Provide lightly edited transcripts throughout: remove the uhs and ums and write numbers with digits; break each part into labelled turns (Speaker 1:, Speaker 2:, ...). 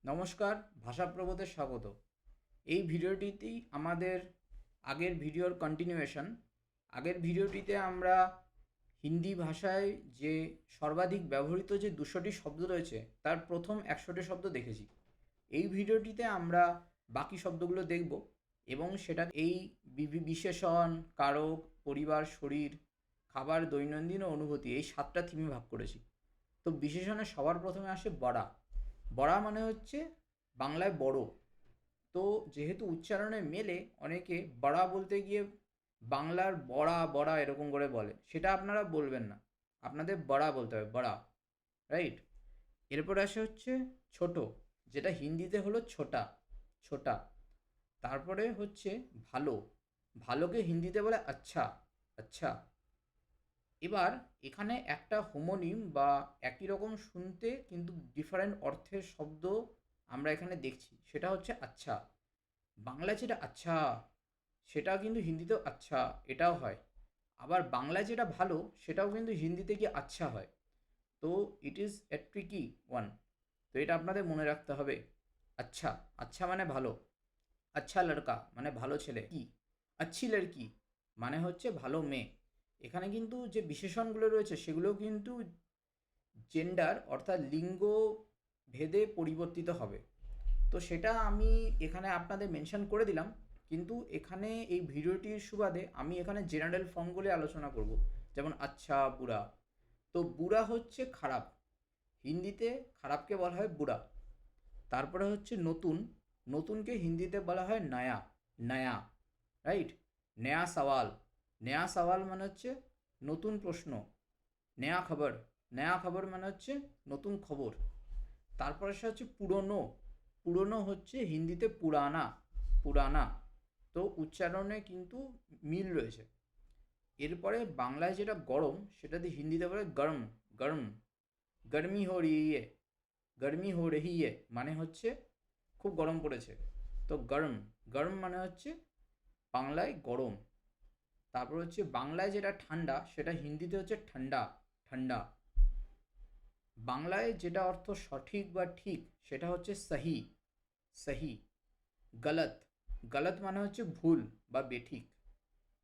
Speaker 1: নমস্কার, ভাষাপ্রবোধে স্বাগত। এই ভিডিওটিতেই আমাদের আগের ভিডিওর কন্টিনিউয়েশন। আগের ভিডিওটিতে আমরা হিন্দি ভাষায় যে সর্বাধিক ব্যবহৃত যে 200টি শব্দ রয়েছে তার প্রথম 100টি শব্দ দেখেছি। এই ভিডিওটিতে আমরা বাকি শব্দগুলো দেখব এবং সেটা এই বিশেষণ, কারক, পরিবার, শরীর, খাবার, দৈনন্দিন ও অনুভূতি এই 7টা থিমে ভাগ করেছি। তো বিশেষণে সবার প্রথমে আসে বড়া। বড়া মানে হচ্ছে বাংলায় বড়। তো যেহেতু উচ্চারণে মেলে, অনেকে বড়া বলতে গিয়ে বাংলার বড়া বড়া এরকম করে বলে, সেটা আপনারা বলবেন না, আপনাদের বড়া বলতে হবে, বড়া। রাইট। এরপর আসে হচ্ছে ছোট, যেটা হিন্দিতে হলো ছোটা, ছোটা। তারপরে হচ্ছে ভালো, ভালোকে হিন্দিতে বলে আচ্ছা, আচ্ছা। এবার এখানে একটা হোমোনিম বা একই রকম শুনতে কিন্তু ডিফারেন্ট অর্থের শব্দ আমরা এখানে দেখছি, সেটা হচ্ছে আচ্ছা। বাংলায় যেটা আচ্ছা, সেটাও কিন্তু হিন্দিতেও আচ্ছা, এটাও হয়। আবার বাংলায় যেটা ভালো, সেটাও কিন্তু হিন্দিতে গিয়ে আচ্ছা হয়। তো it is a tricky one. তো এটা আপনাদের মনে রাখতে হবে। আচ্ছা, আচ্ছা মানে ভালো। আচ্ছা লড়কা মানে ভালো ছেলে। কি আচ্ছি লড়কি মানে হচ্ছে ভালো মেয়ে। এখানে কিন্তু যে বিশেষণগুলো রয়েছে সেগুলো কিন্তু জেন্ডার অর্থাৎ লিঙ্গ ভেদে পরিবর্তিত হবে। তো সেটা আমি এখানে আপনাদের মেনশন করে দিলাম, কিন্তু এখানে এই ভিডিওটির সুবাদে আমি এখানে জেনারেল ফর্মগুলি আলোচনা করব। যেমন আচ্ছা, বুড়া। তো বুড়া হচ্ছে খারাপ, হিন্দিতে খারাপকে বলা হয় বুড়া। তারপরে হচ্ছে নতুন, নতুনকে হিন্দিতে বলা হয় নয়া, নয়া। রাইট। নয়া সওয়াল, নয়া সওয়াল মানে হচ্ছে নতুন প্রশ্ন। নয়া খবর, নয়া খবর মানে হচ্ছে নতুন খবর। তারপরে সে হচ্ছে পুরনো, পুরনো হচ্ছে হিন্দিতে পুরানা, পুরানা। তো উচ্চারণে কিন্তু মিল রয়েছে। এরপরে বাংলায় যেটা গরম, সেটাতে হিন্দিতে বলে গরম, গরম। গরমি হো রহি है, গরমি হো রহি है মানে হচ্ছে খুব গরম পড়েছে। তো গরম, গরম মানে হচ্ছে বাংলায় গরম। তারপর হচ্ছে বাংলায় যেটা ঠান্ডা, সেটা হিন্দিতে হচ্ছে ঠান্ডা, ঠান্ডা। বাংলায় যেটা অর্থ সঠিক বা ঠিক, সেটা হচ্ছে সহি, সহি। গলত, গলত মানে হচ্ছে ভুল বা বেঠিক।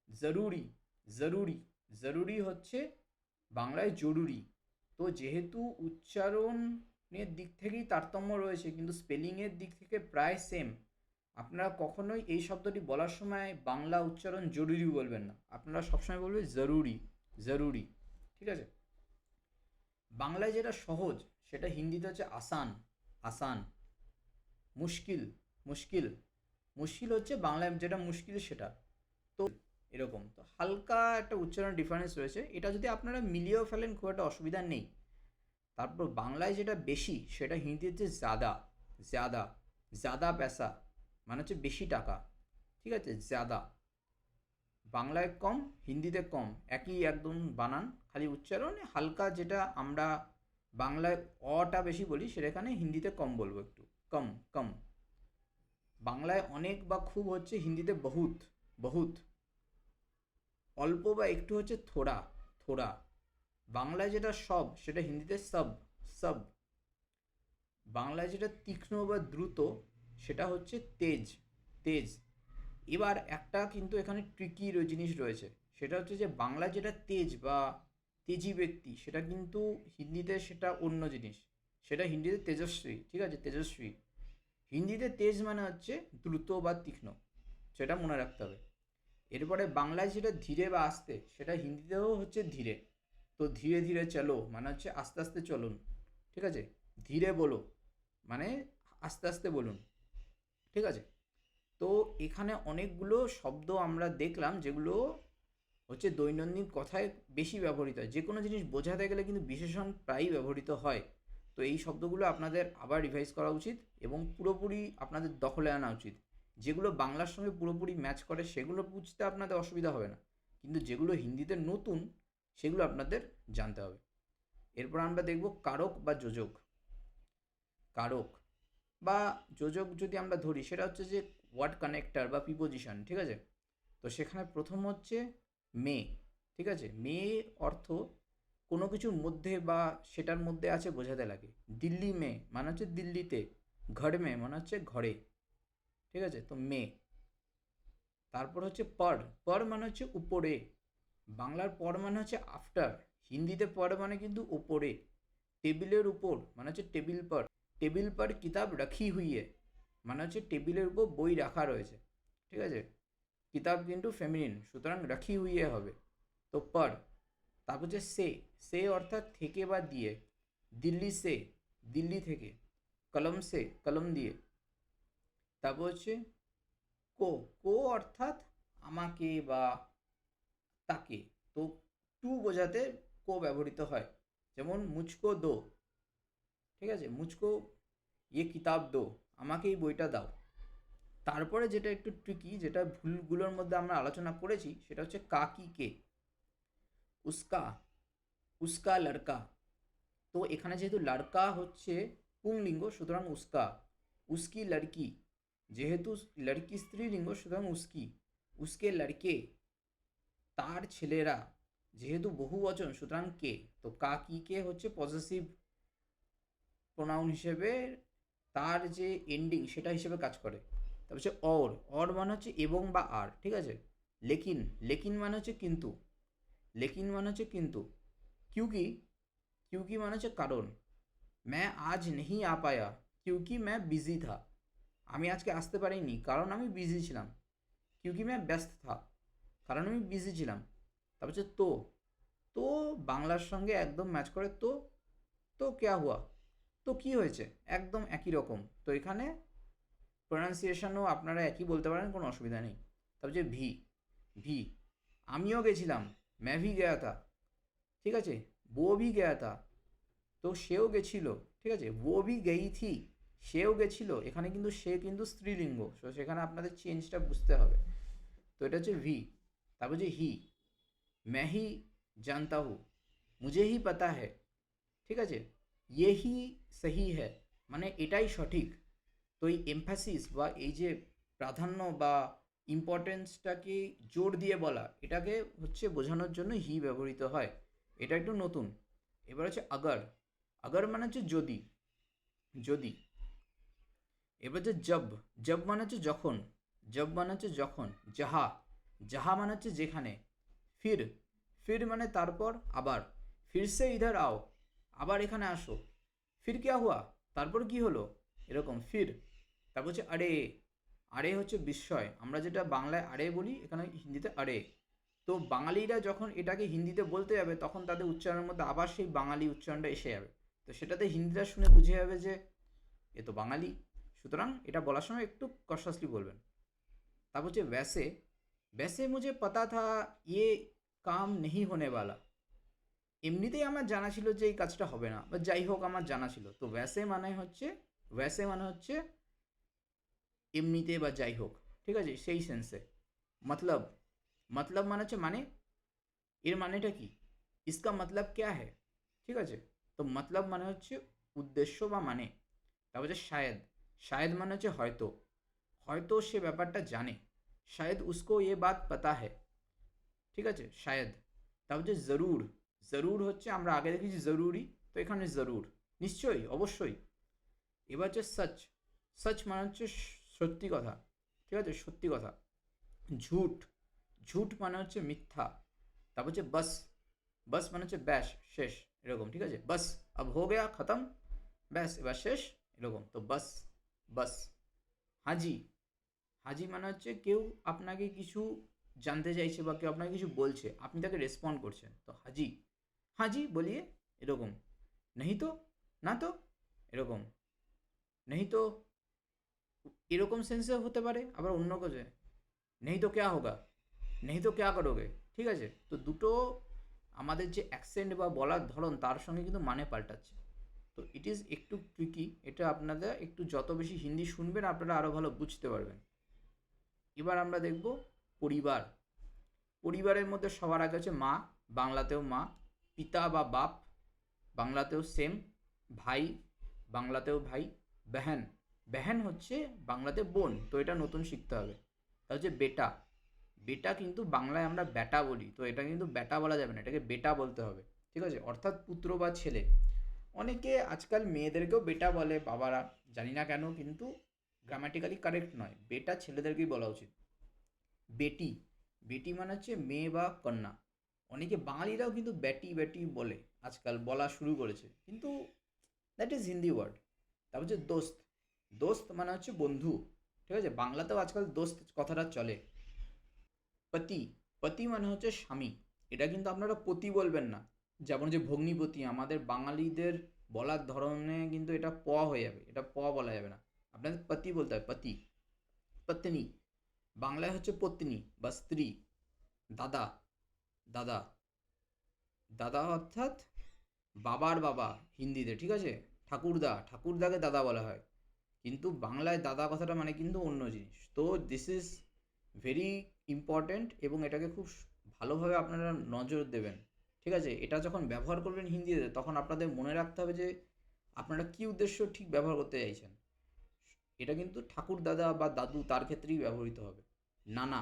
Speaker 1: জরুরি, জরুরি, জরুরি হচ্ছে বাংলায় জরুরি। তো যেহেতু উচ্চারণের দিক থেকেই তারতম্য রয়েছে, কিন্তু স্পেলিংয়ের দিক থেকে প্রায় সেম, আপনারা কখনোই এই শব্দটি বলার সময় বাংলা উচ্চারণ জরুরি বলবেন না, আপনারা সবসময় বলবেন জরুরি, জরুরি। ঠিক আছে। বাংলায় যেটা সহজ, সেটা হিন্দিতে হচ্ছে আসান, আসান। মুশকিল, মুশকিল, মুশকিল হচ্ছে বাংলায় যেটা মুশকিল সেটা। তো এরকম তো হালকা একটা উচ্চারণ ডিফারেন্স রয়েছে, এটা যদি আপনারা মিলিয়েও ফেলেন খুব একটা অসুবিধা নেই। তারপর বাংলায় যেটা বেশি, সেটা হিন্দিতে হচ্ছে জাদা, জাদা, জাদা পেশা মানে হচ্ছে বেশি টাকা। ঠিক আছে, জাদা। বাংলায় কম, হিন্দিতে কম, একই একদম বানান, খালি উচ্চারণে হালকা, যেটা আমরা বাংলায় অটা বেশি বলি, সেটা এখানে হিন্দিতে কম বলবো, একটু কম, কম। বাংলায় অনেক বা খুব হচ্ছে হিন্দিতে বহুত, বহুত। অল্প বা একটু হচ্ছে থোড়া, থোড়া। বাংলায় যেটা সব, সেটা হিন্দিতে সব, সব। বাংলায় যেটা তীক্ষ্ণ বা দ্রুত, সেটা হচ্ছে তেজ, তেজ। এবার একটা কিন্তু এখানে ট্রিকি জিনিস রয়েছে, সেটা হচ্ছে যে বাংলায় যেটা তেজ বা তেজি ব্যক্তি, সেটা কিন্তু হিন্দিতে সেটা অন্য জিনিস, সেটা হিন্দিতে তেজস্বী। ঠিক আছে, তেজস্বী। হিন্দিতে তেজ মানে হচ্ছে দ্রুত বা তীক্ষ্ণ, সেটা মনে রাখতে হবে। এরপরে বাংলায় যেটা ধীরে বা আস্তে, সেটা হিন্দিতেও হচ্ছে ধীরে। তো ধীরে ধীরে চলো মানে হচ্ছে আস্তে আস্তে চলুন। ঠিক আছে। ধীরে বলো মানে আস্তে আস্তে বলুন। ঠিক আছে। তো এখানে অনেকগুলো শব্দ আমরা দেখলাম, যেগুলো হচ্ছে দৈনন্দিন কথায় বেশি ব্যবহৃত হয়। যে কোনো জিনিস বোঝাতে গেলে কিন্তু বিশেষণ প্রায়ই ব্যবহৃত হয়। তো এই শব্দগুলো আপনাদের আবার রিভাইজ করা উচিত এবং পুরোপুরি আপনাদের দখলে আনা উচিত। যেগুলো বাংলার সঙ্গে পুরোপুরি ম্যাচ করে সেগুলো বুঝতে আপনাদের অসুবিধা হবে না, কিন্তু যেগুলো হিন্দিতে নতুন, সেগুলো আপনাদের জানতে হবে। এরপর আমরা দেখব কারক বা যোজক। কারক বা যোজক যদি আমরা ধরি, সেটা হচ্ছে যে ওয়ার্ড কানেক্টার বা প্রিপোজিশন। ঠিক আছে। তো সেখানে প্রথম হচ্ছে মে। ঠিক আছে। মে অর্থ কোনো কিছুর মধ্যে বা সেটার মধ্যে আছে বোঝাতে লাগে। দিল্লি মে মানে হচ্ছে দিল্লিতে, ঘর মে মানে হচ্ছে ঘরে, ঠিক আছে, তো মে। তারপর হচ্ছে পর, পর মানে হচ্ছে উপরে, বাংলার পর মানে হচ্ছে আফটার, হিন্দিতে পর মানে কিন্তু উপরে। টেবিলের উপর মানে হচ্ছে টেবিল পর, টেবিল পর কিতাব রাখি হুই है মানে হচ্ছে টেবিলের উপর বই রাখা রয়েছে, ঠিক আছে। কিতাব কিন্তু ফেমিনিন, সুতরাং রাখি হুইয়ে হবে, তো পর। তারপর হচ্ছে সে অর্থাৎ থেকে বা দিয়ে, দিল্লি সে, দিল্লি থেকে, কলম সে, কলম দিয়ে। তারপর হচ্ছে কো, কো অর্থাৎ আমাকে বা তাকে, তো টু বোঝাতে কো ব্যবহৃত হয়, যেমন মুচকো দো, ঠিক আছে, মুচকো ইয়ে কিতাব দো, আমাকে এই বইটা দাও। তারপরে যেটা একটু ট্রিকি, যেটা ভুলগুলোর মধ্যে আমরা আলোচনা করেছি, সেটা হচ্ছে কাকি কে, উস্কা, উস্কা লড়কা। তো এখানে যেহেতু লড়কা হচ্ছে পুংলিঙ্গ, সুতরাং উস্কা। উস্কি লড়কি, যেহেতু লড়কি স্ত্রীলিঙ্গ, সুতরাং উস্কি। উস্কে লড়কে, তার ছেলেরা, যেহেতু বহু বচন, সুতরাং কে। তো কাকি কে হচ্ছে পজেসিভ প্রোনাউন হিসেবে তার যে এন্ডিং সেটা হিসেবে কাজ করে। তারপর হচ্ছে অর মানে হচ্ছে এবং বা আর, ঠিক আছে। লেকিন, লেকিন মানে হচ্ছে কিন্তু, লেকিন মানে হচ্ছে কিন্তু। क्योंकि, क्योंकि মানে হচ্ছে কারণ। मैं आज नहीं आ पाया क्योंकि मैं बिजी था, আমি আজকে আসতে পারিনি কারণ আমি বিজি ছিলাম। क्योंकि मैं ব্যস্ত था, কারণ আমি বিজি ছিলাম। তারপর হচ্ছে তো, তো বাংলার সঙ্গে একদম ম্যাচ করে। তো, তো ক্যা হুয়া, তো কী হয়েছে, একদম একই রকম। তো এখানে প্রোনাউন্সিয়েশনও আপনারা একই বলতে পারেন, কোনো অসুবিধা নেই। তারপর যে ভি, ভি, আমিও গেছিলাম, मैं भी गया था, ঠিক আছে। वो भी गया था, তো সেও গেছিল, ঠিক আছে। वो भी गई थी, সেও গেছিল, এখানে কিন্তু সে কিন্তু স্ত্রীলিঙ্গ, তো সেখানে আপনাদের চেঞ্জটা বুঝতে হবে। তো এটা হচ্ছে ভি। তারপর যে হি, मैं ही जानता हूँ, मुझे ही पता है, ঠিক আছে। ইয়েহি সহি হ্যায় মানে এটাই সঠিক। তো এই এমফ্যাসিস বা এই যে প্রাধান্য বা ইম্পর্টেন্সটাকে জোর দিয়ে বলা, এটাকে হচ্ছে বোঝানোর জন্য হি ব্যবহৃত হয়। এটা একটু নতুন। এবার হচ্ছে আগর, আগর মানে হচ্ছে যদি, যদি। এবার হচ্ছে জব, জব মানে হচ্ছে যখন, জব মানে হচ্ছে যখন। যাহা, যাহা মানে হচ্ছে যেখানে। ফির, ফির মানে তারপর, আবার। ফির সে ইধার আও, আবার এখানে আসো। ফির ক্যা হুয়া, তারপর কি হলো, এরকম ফির। তারপর হচ্ছে আরে, আরে হচ্ছে বিস্ময়, আমরা যেটা বাংলায় আরে বলি, এখানে হিন্দিতে আরে। তো বাঙালিরা যখন এটাকে হিন্দিতে বলতে যাবে, তখন তাদের উচ্চারণের মধ্যে আবার সেই বাঙালি উচ্চারণটা এসে যাবে। তো সেটাতে হিন্দিরা শুনে বুঝে যাবে যে এ তো বাঙালি, সুতরাং এটা বলার সময় একটু কশাসলি বলবেন। তারপর হচ্ছে वैसे, वैसे मुझे पता था ये काम नहीं होने वाला, এমনিতেই আমার জানা ছিল যে এই কাজটা হবে না, বা যাই হোক আমার জানা ছিল। তো वैसे মানে হচ্ছে, वैसे মানে হচ্ছে এমনিতে বা যাই হোক, ঠিক আছে, সেই সেন্সে। মতলব, মতলব মানে হচ্ছে মানে, এর মানেটা কি, ইসকা মতলব ক্যা হ্যায়, ঠিক আছে। তো মতলব মানে হচ্ছে উদ্দেশ্য বা মানে। তারপর হচ্ছে শায়দ, শায়দ মানে হচ্ছে হয়তো, হয়তো সে ব্যাপারটা জানে। শায়দ উসকো ये बात पता है, ঠিক আছে, শায়দ। তারপর হচ্ছে জরুর, জরুর হচ্ছে আমরা আগে দেখেছি জরুরি, তো এখানে জরুর, নিশ্চয়ই, অবশ্যই। এবার হচ্ছে সচ, সচ মানে হচ্ছে সত্যি কথা, ঠিক আছে, সত্যি কথা। ঝুট, ঝুট মানে হচ্ছে মিথ্যা। তারপর হচ্ছে বাস, বাস মানে হচ্ছে ব্যাস, শেষ, এরকম, ঠিক আছে। বাস আব হো গয়া খতম, ব্যাস এবার শেষ, এরকম, তো বাস, বাস। হাজি, হাজি মানে হচ্ছে কেউ আপনাকে কিছু জানতে চাইছে বা কেউ আপনাকে কিছু বলছে, আপনি তাকে রেসপন্ড করছেন, তো হাজি। হাজি বলিয়ে, এরকম। নেই তো, না তো, এরকম। নেই তো এরকম সেন্সে হতে পারে, আবার অন্য কাজে নেই তো ক্যা হোগা, নেই তো ক্যা করোগে, ঠিক আছে। তো দুটো আমাদের যে অ্যাকসেন্ট বা বলার ধরন, তার সঙ্গে কিন্তু মানে পাল্টাচ্ছে। তো ইট ইজ একটু ট্রিকি, এটা আপনাদের একটু যত বেশি হিন্দি শুনবেন আপনারা আরও ভালো বুঝতে পারবেন। এবার আমরা দেখব পরিবার। পরিবারের মধ্যে সবার আগে হচ্ছে মা, বাংলাতেও মা। পিতা বা বাপ, বাংলাতেও সেম। ভাই, বাংলাতেও ভাই। বেহেন, বেহেন হচ্ছে বাংলাতে বোন, তো এটা নতুন শিখতে হবে। তা হচ্ছে বেটা, বেটা কিন্তু বাংলায় আমরা বেটা বলি, তো এটা কিন্তু বেটা বলা যাবে না, এটাকে বেটা বলতে হবে, ঠিক আছে, অর্থাৎ পুত্র বা ছেলে। অনেকে আজকাল মেয়েদেরকেও বেটা বলে বাবারা, জানি না কেন, কিন্তু গ্রামাটিক্যালি কারেক্ট নয়, বেটা ছেলেদেরকেই বলা উচিত। বেটি, বেটি মানে হচ্ছে মেয়ে বা কন্যা। অনেকে বাঙালিরাও কিন্তু বেটি বেটি বলে, আজকাল বলা শুরু করেছে, কিন্তু দ্যাট ইজ হিন্দি ওয়ার্ড। তারপর হচ্ছে দোস্ত, দোস্ত মানে হচ্ছে বন্ধু, ঠিক আছে, বাংলাতেও আজকাল দোস্ত কথাটা চলে। পতি, পতি মানে হচ্ছে স্বামী। এটা কিন্তু আপনারা পতি বলবেন না, যেমন যে ভগ্নিপতি, আমাদের বাঙালিদের বলার ধরনে কিন্তু এটা প হয়ে যাবে, এটা প বলা যাবে না, আপনাদের পতি বলতে হয়, পতি। পত্নী, বাংলায় হচ্ছে পত্নী বা স্ত্রী। দাদা, দাদা, দাদা অর্থাৎ বাবার বাবা হিন্দিতে, ঠিক আছে। ঠাকুরদা, ঠাকুরদাকে দাদা বলা হয়, কিন্তু বাংলায় দাদা কথাটা মানে কিন্তু অন্য জিনিস। তো দিস ইজ ভেরি ইম্পর্ট্যান্ট, এবং এটাকে খুব ভালোভাবে আপনারা নজর দেবেন, ঠিক আছে। এটা যখন ব্যবহার করবেন হিন্দিতে, তখন আপনাদের মনে রাখতে হবে যে আপনারা কী উদ্দেশ্য ঠিক ব্যবহার করতে চাইছেন। এটা কিন্তু ঠাকুর দাদা বা দাদু তার ক্ষেত্রেই ব্যবহৃত হবে। নানা,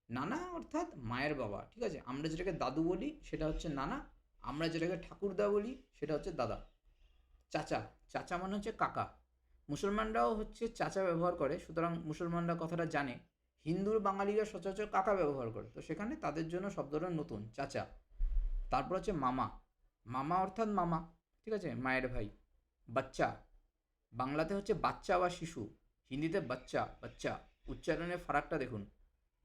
Speaker 1: নানা অর্থাৎ মায়ের বাবা, ঠিক আছে। আমরা যেটাকে দাদু বলি সেটা হচ্ছে নানা, আমরা যেটাকে ঠাকুরদা বলি সেটা হচ্ছে দাদা। চাচা, চাচা মানে হচ্ছে কাকা। মুসলমানরাও হচ্ছে চাচা ব্যবহার করে, সুতরাং মুসলমানরা কথাটা জানে। হিন্দুর বাঙালিরা সচরাচর কাকা ব্যবহার করে, তো সেখানে তাদের জন্য শব্দটা নতুন, চাচা। তারপর হচ্ছে মামা, মামা অর্থাৎ মামা, ঠিক আছে, মায়ের ভাই। বাচ্চা, বাংলাতে হচ্ছে বাচ্চা বা শিশু, হিন্দিতে বাচ্চা, বাচ্চা। উচ্চারণের ফারাকটা দেখুন।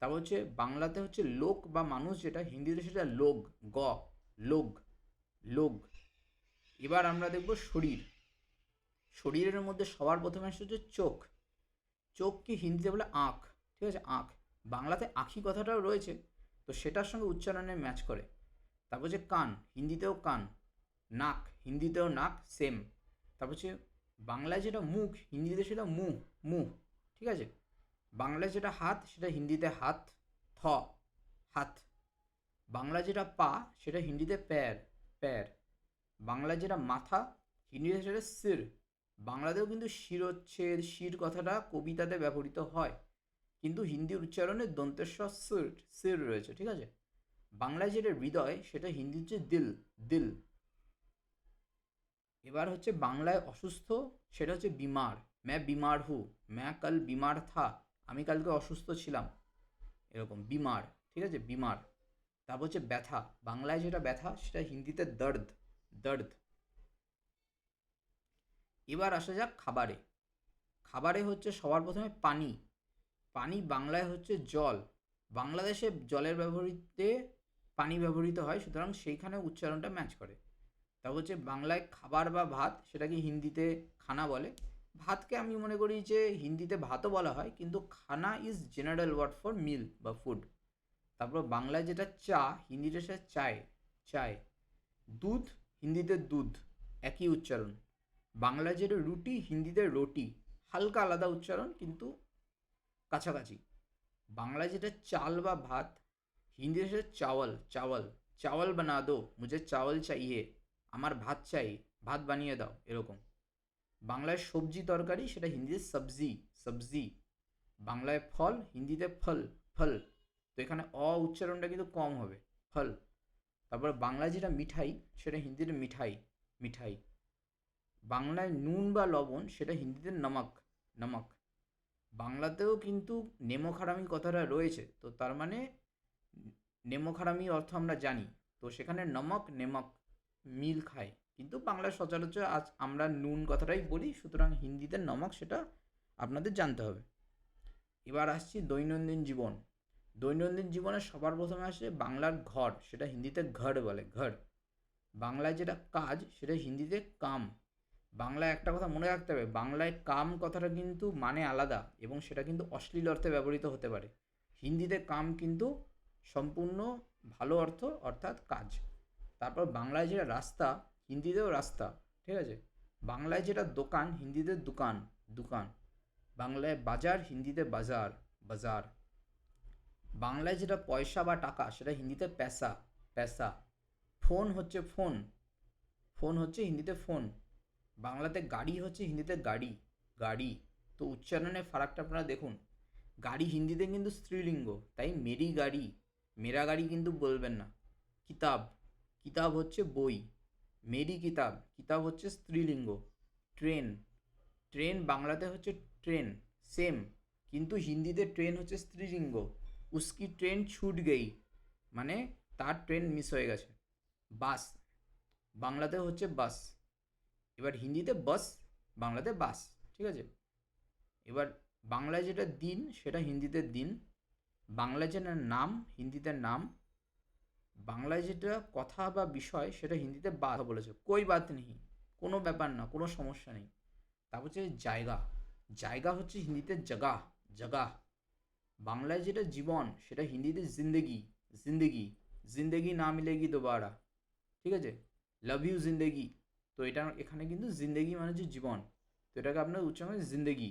Speaker 1: তারপর হচ্ছে বাংলাতে হচ্ছে লোক বা মানুষ যেটা, হিন্দিতে সেটা লোক, গ, লোক, লোক। এবার আমরা দেখব শরীর। শরীরের মধ্যে সবার প্রথমে আসছে হচ্ছে চোখ। চোখকে হিন্দিতে বলে আঁখ, ঠিক আছে, আঁখ। বাংলাতে আঁখি কথাটাও রয়েছে, তো সেটার সঙ্গে উচ্চারণে ম্যাচ করে। তারপর হচ্ছে কান, হিন্দিতেও কান। নাক, হিন্দিতেও নাক, সেম। তারপর হচ্ছে বাংলায় যেটা মুখ, হিন্দিতে সেটা মুখ, মুখ, ঠিক আছে। বাংলায় যেটা হাত, সেটা হিন্দিতে হাত, থ, হাত। বাংলায় যেটা পা, সেটা হিন্দিতে প্যার, প্যার। বাংলায় যেটা মাথা, হিন্দিতে সেটা সির। বাংলাতেও কিন্তু শিরোচ্ছেদ, শির কথাটা কবিতাতে ব্যবহৃত হয়, কিন্তু হিন্দির উচ্চারণে দন্তেশ্বর সির, সির রয়েছে, ঠিক আছে। বাংলায় যেটা হৃদয়, সেটা হিন্দি হচ্ছে দিল, দিল। এবার হচ্ছে বাংলায় অসুস্থ, সেটা হচ্ছে বিমার। ম্যা বিমার হু, ম্যা কাল বিমার থা, আমি কালকে অসুস্থ ছিলাম, এরকম বিমার, ঠিক আছে, বিমার। তারপর হচ্ছে ব্যথা, বাংলায় যেটা ব্যথা সেটা হিন্দিতে দর্দ, দর্দ। এবার আসা যাক খাবারে। খাবারে হচ্ছে সবার প্রথমে পানি। পানি বাংলায় হচ্ছে জল। বাংলাদেশে জলের ব্যবহৃতে পানি ব্যবহৃত হয়, সুতরাং সেইখানে উচ্চারণটা ম্যাচ করে। তারপর হচ্ছে বাংলায় খাবার বা ভাত, সেটাকে হিন্দিতে খানা বলে। ভাতকে আমি মনে করি যে হিন্দিতে ভাতও বলা হয়, কিন্তু খানা ইজ জেনারেল ওয়ার্ড ফর মিল বা ফুড। তারপর বাংলায় যেটা চা, হিন্দিতে সেটা চায়, চায়। দুধ, হিন্দিতে দুধ, একই উচ্চারণ। বাংলায় যেটা রুটি, হিন্দিতে রোটি, হালকা আলাদা উচ্চারণ কিন্তু কাছাকাছি। বাংলায় যেটা চাল বা ভাত, হিন্দিতে সেটা চাওয়াল, চাওয়াল। চাওয়াল বানা দো, মুঝে চাওয়াল চাইয়ে, আমার ভাত চাই, ভাত বানিয়ে দাও, এরকম। বাংলায় সবজি তরকারি, সেটা হিন্দিতে সবজি, সবজি। বাংলায় ফল, হিন্দিতে ফল, ফল। তো এখানে উচ্চারণটা কিন্তু কম হবে, ফল। তারপর বাংলায় যেটা মিঠাই, সেটা হিন্দিতে মিঠাই, মিঠাই। বাংলায় নুন বা লবণ, সেটা হিন্দিতে নমক, নমক। বাংলাতেও কিন্তু নেমোখারামি কথাটা রয়েছে, তো তার মানে নেমোখারামি অর্থ আমরা জানি, তো সেখানে নমক, নেমক মিল খায়, কিন্তু বাংলায় সচরাচর আজ আমরা নুন কথাটাই বলি, সুতরাং হিন্দিতে নমক সেটা আপনাদের জানতে হবে। এবার আসছি দৈনন্দিন জীবন। দৈনন্দিন জীবনে সবার প্রথমে আসে বাংলার ঘর, সেটা হিন্দিতে ঘর বলে, ঘর। বাংলায় যেটা কাজ, সেটা হিন্দিতে কাম। বাংলায় একটা কথা মনে রাখতে হবে, বাংলায় কাম কথাটা কিন্তু মানে আলাদা, এবং সেটা কিন্তু অশ্লীল অর্থে ব্যবহৃত হতে পারে। হিন্দিতে কাম কিন্তু সম্পূর্ণ ভালো অর্থ, অর্থাৎ কাজ। তারপর বাংলায় যেটা রাস্তা, হিন্দিতেও রাস্তা, ঠিক আছে। বাংলায় যেটা দোকান, হিন্দিতে দোকান, দোকান। বাংলায় বাজার, হিন্দিতে বাজার, বাজার। বাংলায় যেটা পয়সা বা টাকা, সেটা হিন্দিতে পেশা, পেশা। ফোন হচ্ছে ফোন, ফোন হচ্ছে হিন্দিতে ফোন। বাংলাতে গাড়ি হচ্ছে হিন্দিতে গাড়ি, গাড়ি। তো উচ্চারণের ফারাকটা আপনারা দেখুন। গাড়ি হিন্দিতে কিন্তু স্ত্রীলিঙ্গ, তাই মেরি গাড়ি, মেরা গাড়ি কিন্তু বলবেন না। কিতাব, কিতাব হচ্ছে বই, মেরি কিতাব, কিতাব হচ্ছে স্ত্রীলিঙ্গ। ট্রেন, ট্রেন বাংলাতে হচ্ছে ট্রেন, সেম, কিন্তু হিন্দিতে ট্রেন হচ্ছে স্ত্রীলিঙ্গ। উসকি ট্রেন ছুট গেই, মানে তার ট্রেন মিস হয়ে গেছে। বাস বাংলাতে হচ্ছে বাস, এবার হিন্দিতে বাস, বাংলাতে বাস, ঠিক আছে। এবার বাংলায় যেটা দিন সেটা হিন্দিতে দিন, বাংলায় যেটা নাম হিন্দিতে নাম, বাংলায় যেটা কথা বা বিষয় সেটা হিন্দিতে বাত বলেছে, কই বাত নেই, কোনো ব্যাপার না, কোনো সমস্যা নেই। তারপর হচ্ছে জায়গা, জায়গা হচ্ছে হিন্দিতে জগাহ, জগাহ। বাংলায় যেটা জীবন সেটা হিন্দিতে জিন্দেগি, জিন্দেগি, জিন্দেগি না মিলেগি দোবারা, ঠিক আছে, লাভ ইউ জিন্দেগি। তো এটা এখানে কিন্তু জিন্দেগি মানে হচ্ছে জীবন, তো এটাকে আপনার উচ্চারণ হয় জিন্দেগি,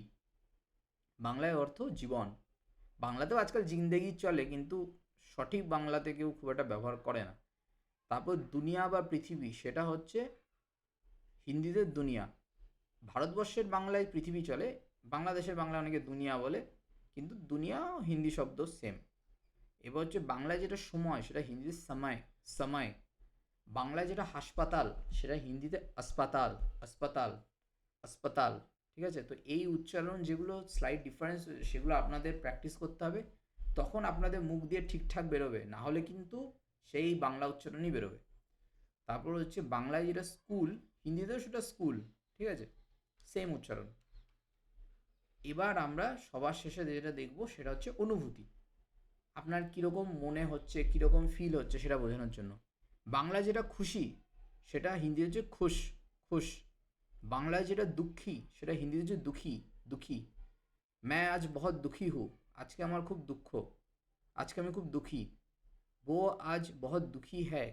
Speaker 1: বাংলায় অর্থ জীবন। বাংলাতেও আজকাল জিন্দেগি চলে, কিন্তু সঠিক বাংলাতে কেউ খুব একটা ব্যবহার করে না। তারপর দুনিয়া বা পৃথিবী, সেটা হচ্ছে হিন্দিতে দুনিয়া। ভারতবর্ষের বাংলায় পৃথিবী চলে, বাংলাদেশের বাংলায় অনেকে দুনিয়া বলে, কিন্তু দুনিয়া হিন্দি শব্দ সেম। এবার হচ্ছে বাংলায় যেটা সময় সেটা হিন্দিতে সময়, সময়। বাংলায় যেটা হাসপাতাল সেটা হিন্দিতে আসপাতাল, আসপাতাল, আসপাতাল, ঠিক আছে। তো এই উচ্চারণ যেগুলো স্লাইড ডিফারেন্স, সেগুলো আপনাদের প্র্যাকটিস করতে হবে, তখন আপনাদের মুখ দিয়ে ঠিকঠাক বেরোবে, না হলে কিন্তু সেই বাংলা উচ্চারণই বেরোবে। তারপর হচ্ছে বাংলায় যেটা স্কুল, হিন্দিতেও সেটা স্কুল, ঠিক আছে, সেম উচ্চারণ। এবার আমরা সবার শেষে যেটা দেখব সেটা হচ্ছে অনুভূতি, আপনার কীরকম মনে হচ্ছে, কীরকম ফিল হচ্ছে সেটা বোঝানোর জন্য। বাংলায় যেটা খুশি সেটা হিন্দি হচ্ছে খুশ, খুশ। বাংলায় যেটা দুঃখী সেটা হিন্দিতে হচ্ছে দুঃখী, দুঃখী। मैं आज बहुत दुखी हूँ, আজকে আমার খুব দুঃখ, আজকে আমি খুব দুঃখী। वो आज बहुत दुखी है,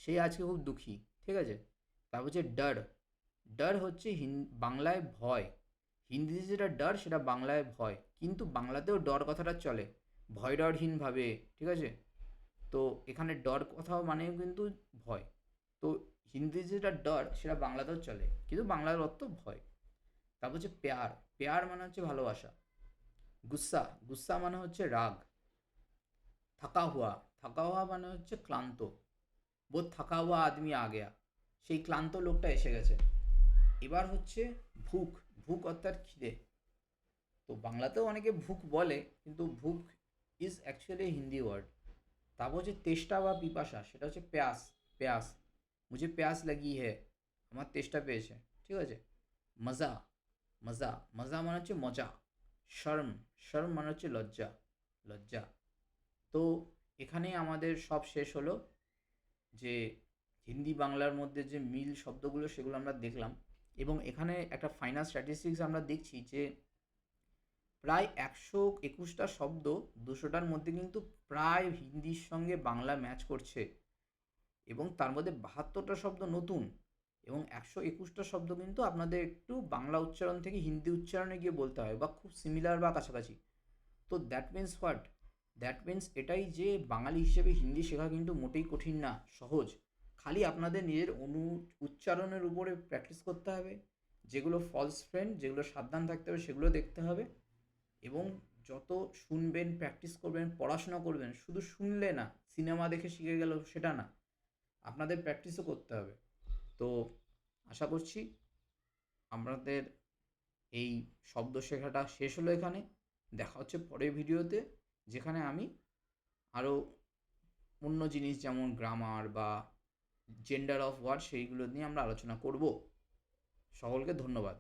Speaker 1: সে আজকে খুব দুঃখী, ঠিক আছে। তারপর হচ্ছে ডর, ডর হচ্ছে বাংলায় ভয়, হিন্দিতে যেটা ডর সেটা বাংলায় ভয়, কিন্তু বাংলাতেও ডর কথাটা চলে, ভয় ডরহীনভাবে, ঠিক আছে। তো এখানে ডর কথাও মানে কিন্তু ভয়, তো হিন্দিতে যেটা ডর সেটা বাংলাতেও চলে, কিন্তু বাংলার অর্থ ভয়। তারপর হচ্ছে প্যার, প্যার মানে হচ্ছে ভালোবাসা। গুস্সা, গুস্সা মানে হচ্ছে রাগ। থাকা হুয়া, থাকা হুয়া মানে হচ্ছে ক্লান্ত। ও থাকা হুয়া আদমি আ গেয়া, সেই ক্লান্ত লোকটা এসে গেছে। এবার হচ্ছে ভুক, ভুক অর্থাৎ খিদে। তো বাংলাতেও অনেকে ভুক বলে, কিন্তু ভুক ইজ অ্যাকচুয়ালি হিন্দি ওয়ার্ড। তারপর হচ্ছে তেষ্টা বা পিপাসা, সেটা হচ্ছে প্যাস, প্যাস, মুঝে প্যাস লাগি হে, আমার তেষ্টা পেয়েছে, ঠিক আছে। মজা, মজা, মজা মানে হচ্ছে মজা। শর্ম, শর্ম মানে হচ্ছে লজ্জা, লজ্জা। তো এখানে আমাদের সব শেষ হলো, যে হিন্দি বাংলার মধ্যে যে মিল শব্দগুলো সেগুলো আমরা দেখলাম, এবং এখানে একটা ফাইনাল স্ট্যাটিস্টিক্স আমরা দেখছি যে প্রায় 121টা শব্দ 200টার মধ্যে কিন্তু প্রায় হিন্দির সঙ্গে বাংলা ম্যাচ করছে, এবং তার মধ্যে 72টা শব্দ নতুন, এবং 121টা শব্দ কিন্তু আপনাদের একটু বাংলা উচ্চারণ থেকে হিন্দি উচ্চারণে গিয়ে বলতে হয়, বা খুব সিমিলার বা কাছাকাছি। তো that means what, that means এটাই যে বাঙালি হিসেবে হিন্দি শেখা কিন্তু মোটেই কঠিন না, সহজ। খালি আপনাদের নিজের উচ্চারণের উপরে প্র্যাকটিস করতে হবে, যেগুলো ফলস ফ্রেন্ড, যেগুলো সাবধান থাকতে হবে সেগুলো দেখতে হবে, এবং যত শুনবেন, প্র্যাকটিস করবেন, পড়াশোনা করবেন, শুধু শুনলে না, সিনেমা দেখে শিখে গেল সেটা না, আপনাদের প্র্যাকটিসও করতে হবে। তো আশা করছি আপনাদের এই শব্দ শেখাটা শেষ হলো এখানে। দেখা হচ্ছে পরের ভিডিওতে, যেখানে আমি আরও অন্য জিনিস যেমন গ্রামার বা জেন্ডার অফ ওয়ার্ড সেইগুলো নিয়ে আমরা আলোচনা করব। সকলকে ধন্যবাদ।